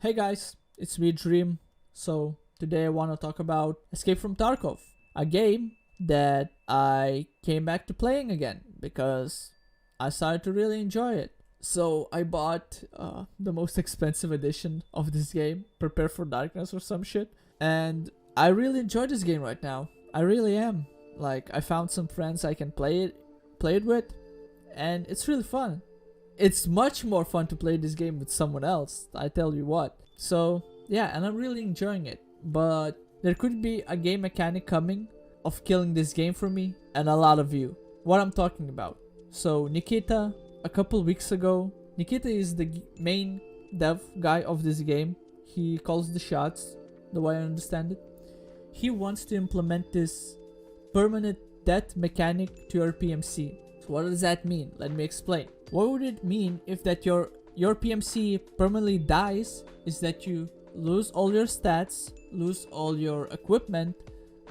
Hey guys, it's me Dream. So today I want to talk about Escape from Tarkov, a game that I came back to playing again because I started to really enjoy it. So I bought the most expensive edition of this game, Prepare for Darkness or some shit, and I really enjoy this game right now. I really am. Like I found some friends I can play it with, and it's really fun. It's much more fun to play this game with someone else, I tell you what. So yeah, and I'm really enjoying it. But there could be a game mechanic coming of killing this game for me and a lot of you. What I'm talking about. So Nikita, a couple weeks ago, Nikita is the main dev guy of this game. He calls the shots, the way I understand it. He wants to implement this permanent death mechanic to your PMC. So what does that mean? Let me explain. What would it mean if that your PMC permanently dies is that you lose all your stats, lose all your equipment,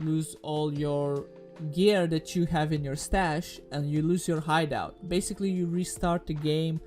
lose all your gear that you have in your stash, and you lose your hideout. Basically, you restart the game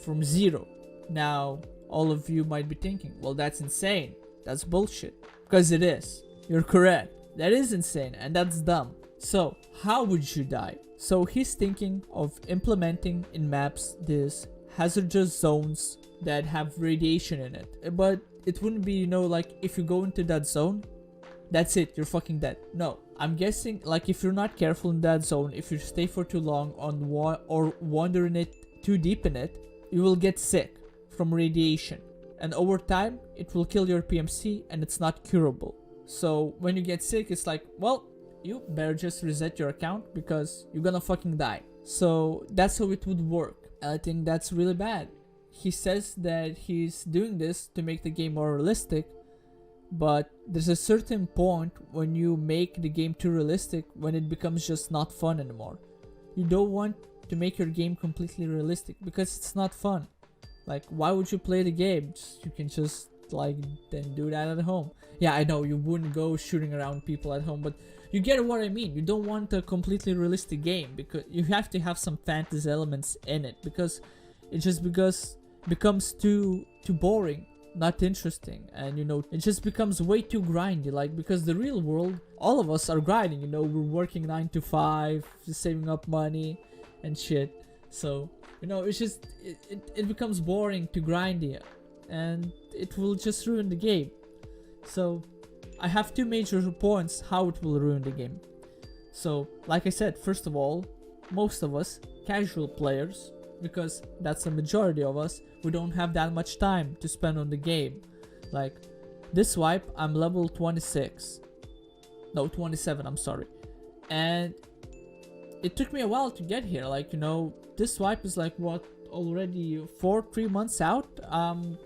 from zero. Now, all of you might be thinking, well, that's insane. That's bullshit. Because it is. You're correct. That is insane and that's dumb. So, how would you die? So he's thinking of implementing in maps these hazardous zones that have radiation in it. But it wouldn't be, like if you go into that zone, that's it, you're fucking dead. No, I'm guessing like if you're not careful in that zone, if you stay for too long or wander in it too deep in it, you will get sick from radiation. And over time, it will kill your PMC and it's not curable. So when you get sick, it's like, well, you better just reset your account because you're gonna fucking die. So that's how it would work. And I think that's really bad. He says that he's doing this to make the game more realistic, but there's a certain point when you make the game too realistic when it becomes just not fun anymore. You don't want to make your game completely realistic because it's not fun. Like, why would you play the game? You can just then do that at home. Yeah, I know you wouldn't go shooting around people at home, but you get what I mean. You don't want a completely realistic game because you have to have some fantasy elements in it because it just becomes too boring, not interesting, and it just becomes way too grindy. Like, because the real world, all of us are grinding. We're working 9 to 5, saving up money and shit. So it's just it becomes boring to grindy, and it will just ruin the game. So I have two major points how it will ruin the game. So like I said, first of all, most of us casual players, because that's the majority of us, we don't have that much time to spend on the game. Like this wipe, I'm level 26, no 27, I'm sorry, and it took me a while to get here. Like this wipe is like what, already 3 months out.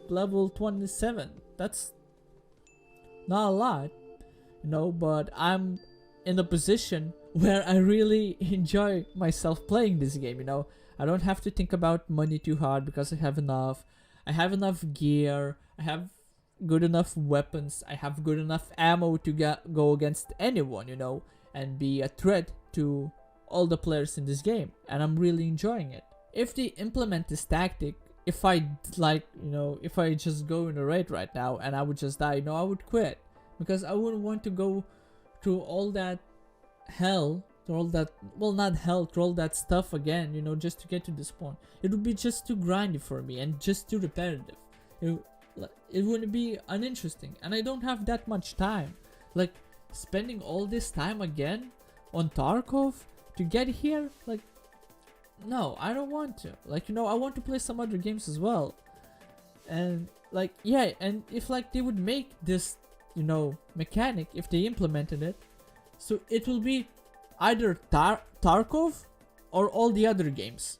Level 27, that's not a lot, but I'm in a position where I really enjoy myself playing this game. I don't have to think about money too hard because I have enough gear, I have good enough weapons, I have good enough ammo to go against anyone, and be a threat to all the players in this game, and I'm really enjoying it. If they implement this tactic, if I just go in a raid right now and I would just die, I would quit, because I wouldn't want to go through all that hell, through all that, well, not hell, through all that stuff again, just to get to this point. It would be just too grindy for me and just too repetitive. It wouldn't be uninteresting, and I don't have that much time. Like, spending all this time again on Tarkov to get here, like, no, I don't want to. Like, I want to play some other games as well. And and if they would make this, mechanic, if they implemented it, so it will be either Tarkov or all the other games.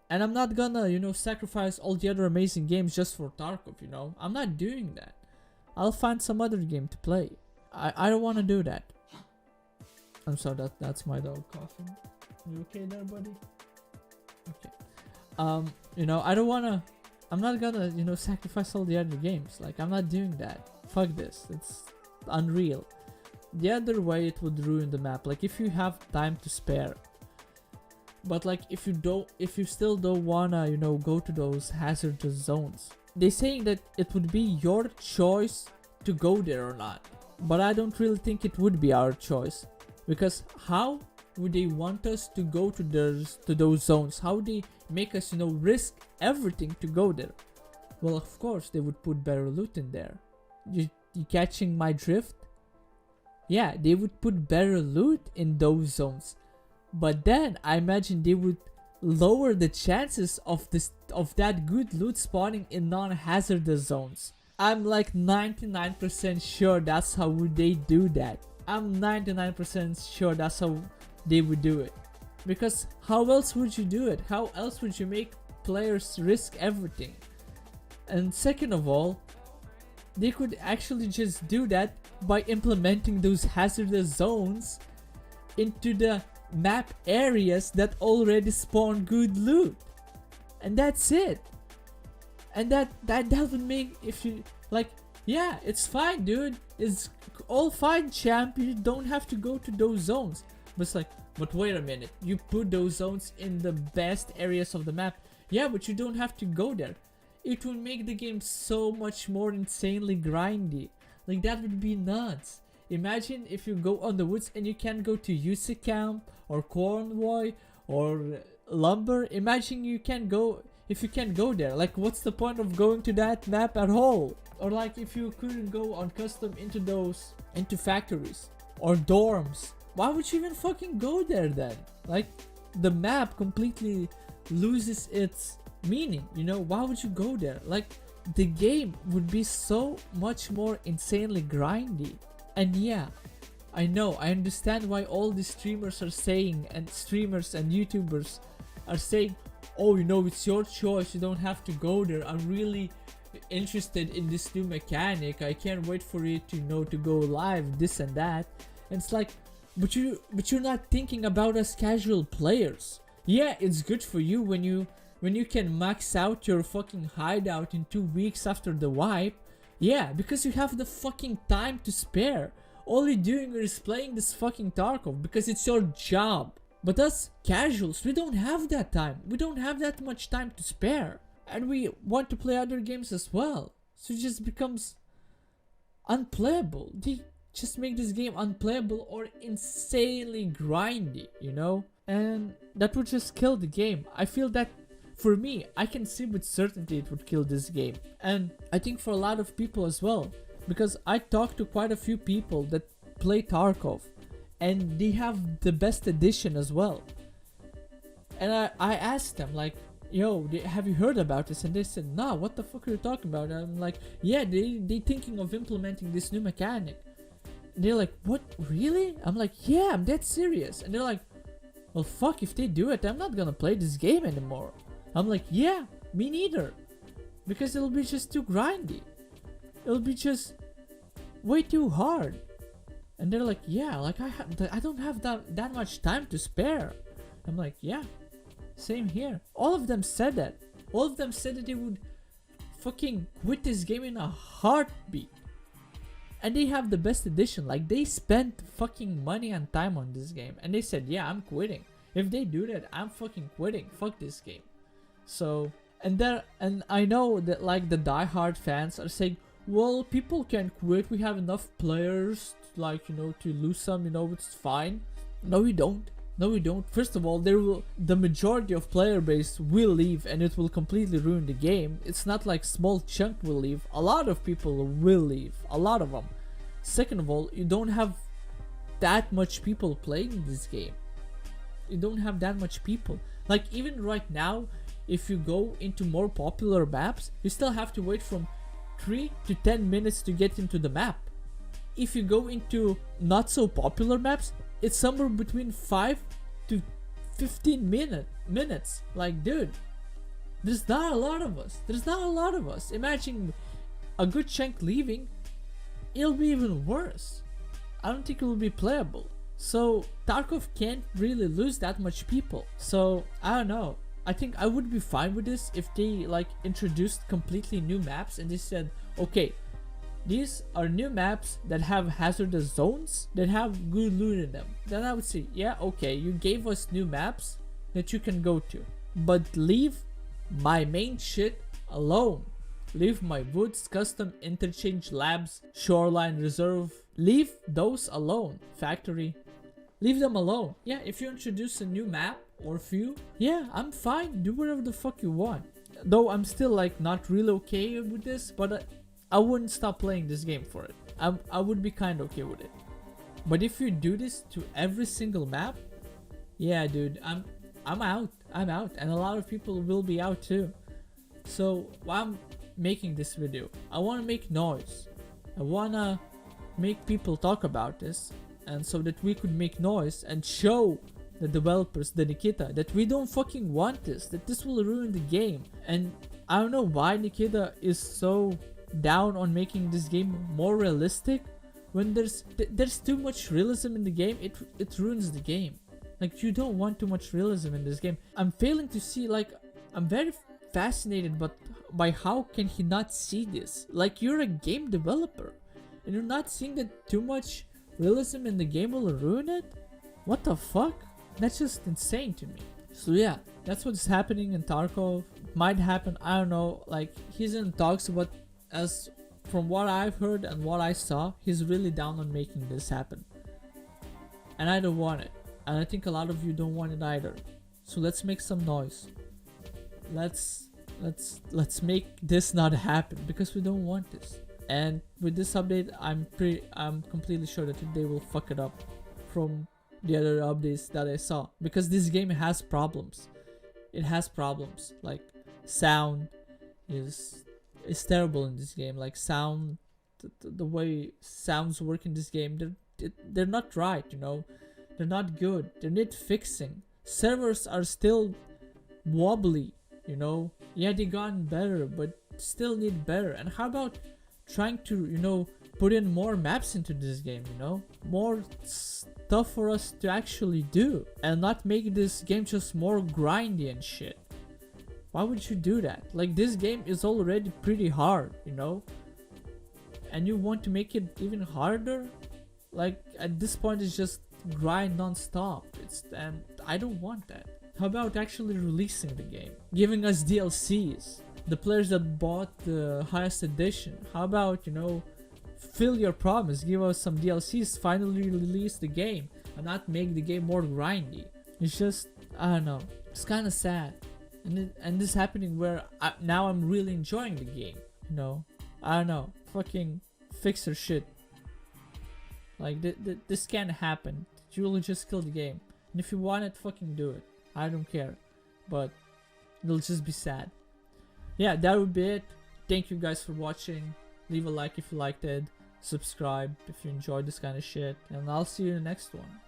And I'm not gonna, sacrifice all the other amazing games just for Tarkov, I'm not doing that. I'll find some other game to play. I don't want to do that. I'm sorry, that's my dog coughing. You okay there, buddy? Okay. I don't wanna, I'm not gonna, sacrifice all the other games. Like, I'm not doing that. Fuck this. It's unreal. The other way it would ruin the map, like if you have time to spare. But like if you still don't wanna, go to those hazardous zones, they're saying that it would be your choice to go there or not. But I don't really think it would be our choice, because how would they want us to go to those zones? How would they make us, risk everything to go there? Well, of course they would put better loot in there. You catching my drift? Yeah, they would put better loot in those zones, but then I imagine they would lower the chances of that good loot spawning in non-hazardous zones. I'm like 99% sure that's how would they do that. I'm 99% sure that's how they would do it. Because how else would you do it? How else would you make players risk everything? And second of all, they could actually just do that by implementing those hazardous zones into the map areas that already spawn good loot. And that's it. And that would make, if you like, yeah, it's fine, dude, it's all fine, champ, you don't have to go to those zones. But it's like, but wait a minute, you put those zones in the best areas of the map. Yeah, but you don't have to go there. It would make the game so much more insanely grindy. Like, that would be nuts. Imagine if you go on the woods and you can't go to Yusa Camp or Cornwall or Lumber. Imagine you can't go, if you can't go there. Like, what's the point of going to that map at all? Or like, if you couldn't go on custom into factories or dorms, why would you even fucking go there then? Like, the map completely loses its meaning, why would you go there? Like, the game would be so much more insanely grindy. And yeah, I know, I understand why all the streamers are saying, and streamers and YouTubers are saying, oh, it's your choice, you don't have to go there, I'm really interested in this new mechanic, I can't wait for it to to go live, this and that. And it's like, but you're not thinking about us casual players. Yeah, it's good for you when you can max out your fucking hideout in 2 weeks after the wipe. Yeah, because you have the fucking time to spare. All you're doing is playing this fucking Tarkov because it's your job. But us casuals, we don't have that time. We don't have that much time to spare. And we want to play other games as well. So it just becomes unplayable. They just make this game unplayable or insanely grindy, And that would just kill the game. I feel that, for me, I can see with certainty it would kill this game. And I think for a lot of people as well. Because I talked to quite a few people that play Tarkov. And they have the best edition as well. And I asked them, like, yo, have you heard about this? And they said, nah, what the fuck are you talking about? And I'm like, yeah, they thinking of implementing this new mechanic. And they're like, what, really? I'm like, yeah, I'm dead serious. And they're like, well, fuck, if they do it, I'm not gonna play this game anymore. I'm like, yeah, me neither. Because it'll be just too grindy. It'll be just way too hard. And they're like, yeah, like I don't have that much time to spare. I'm like, yeah, same here. All of them said that. All of them said that they would fucking quit this game in a heartbeat. And they have the best edition. Like, they spent fucking money and time on this game. And they said, yeah, I'm quitting. If they do that, I'm fucking quitting. Fuck this game. So, and I know that, like, the diehard fans are saying, well, people can quit. We have enough players, like, to lose some, it's fine. No, we don't. No, we don't. First of all, the majority of player base will leave and it will completely ruin the game. It's not like small chunk will leave. A lot of people will leave. A lot of them. Second of all, you don't have that much people playing this game. You don't have that much people. Like, even right now, if you go into more popular maps, you still have to wait from 3 to 10 minutes to get into the map. If you go into not so popular maps, it's somewhere between 5 to 15 minutes. Like, dude, there's not a lot of us. Imagine a good chunk leaving, it'll be even worse. I don't think it will be playable. So Tarkov can't really lose that much people. So I don't know. I think I would be fine with this if they like introduced completely new maps and they said, okay, these are new maps that have hazardous zones that have good loot in them. Then I would say, yeah, okay, you gave us new maps that you can go to, but leave my main shit alone. Leave my woods, custom interchange labs, shoreline reserve. Leave those alone. Factory. Leave them alone. Yeah, if you introduce a new map or few, yeah, I'm fine. Do whatever the fuck you want. Though I'm still like not really okay with this, but I wouldn't stop playing this game for it. I would be kind of okay with it. But if you do this to every single map, yeah, dude, I'm out. I'm out, and a lot of people will be out too. So while I'm making this video, I want to make noise. I want to make people talk about this, and so that we could make noise and show the developers, the Nikita, that we don't fucking want this, that this will ruin the game. And I don't know why Nikita is so down on making this game more realistic when there's too much realism in the game. It ruins the game. Like, you don't want too much realism in this game. I'm failing to see, like, I'm very fascinated but by how can he not see this. Like, you're a game developer and you're not seeing that too much realism in the game will ruin it? What the fuck? That's just insane to me. So yeah, that's what's happening in Tarkov. Might happen, I don't know. Like, he's in talks, but as from what I've heard and what I saw, he's really down on making this happen. And I don't want it. And I think a lot of you don't want it either. So let's make some noise. Let's make this not happen, because we don't want this. And with this update, I'm completely sure that they will fuck it up from the other updates that I saw, because this game has problems. It has problems. Like, sound is terrible in this game. Like, sound, the way sounds work in this game, they're not right, you know. They're not good. They need fixing. Servers are still wobbly, you know. Yeah, they gotten better, but still need better. And how about trying to, you know, put in more maps into this game, you know, more stuff for us to actually do, and not make this game just more grindy and shit. Why would you do that? Like, this game is already pretty hard, you know, and you want to make it even harder? Like, at this point, it's just grind non-stop. And I don't want that. How about actually releasing the game, giving us DLCs? The players that bought the highest edition, how about, you know, fill your promise, give us some DLCs, finally release the game, and not make the game more grindy. It's just, I don't know, it's kind of sad. And this happening where now I'm really enjoying the game, you know. I don't know, fucking fix your shit. Like, this can't happen. You will just kill the game. And if you want it, fucking do it. I don't care. But it'll just be sad. Yeah, that would be it. Thank you guys for watching. Leave a like if you liked it. Subscribe if you enjoyed this kind of shit. And I'll see you in the next one.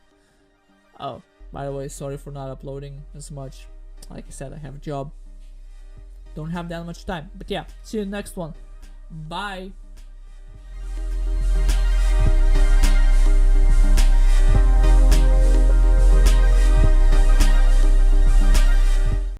Oh, by the way, sorry for not uploading as much. Like I said, I have a job. Don't have that much time. But yeah, see you in the next one. Bye.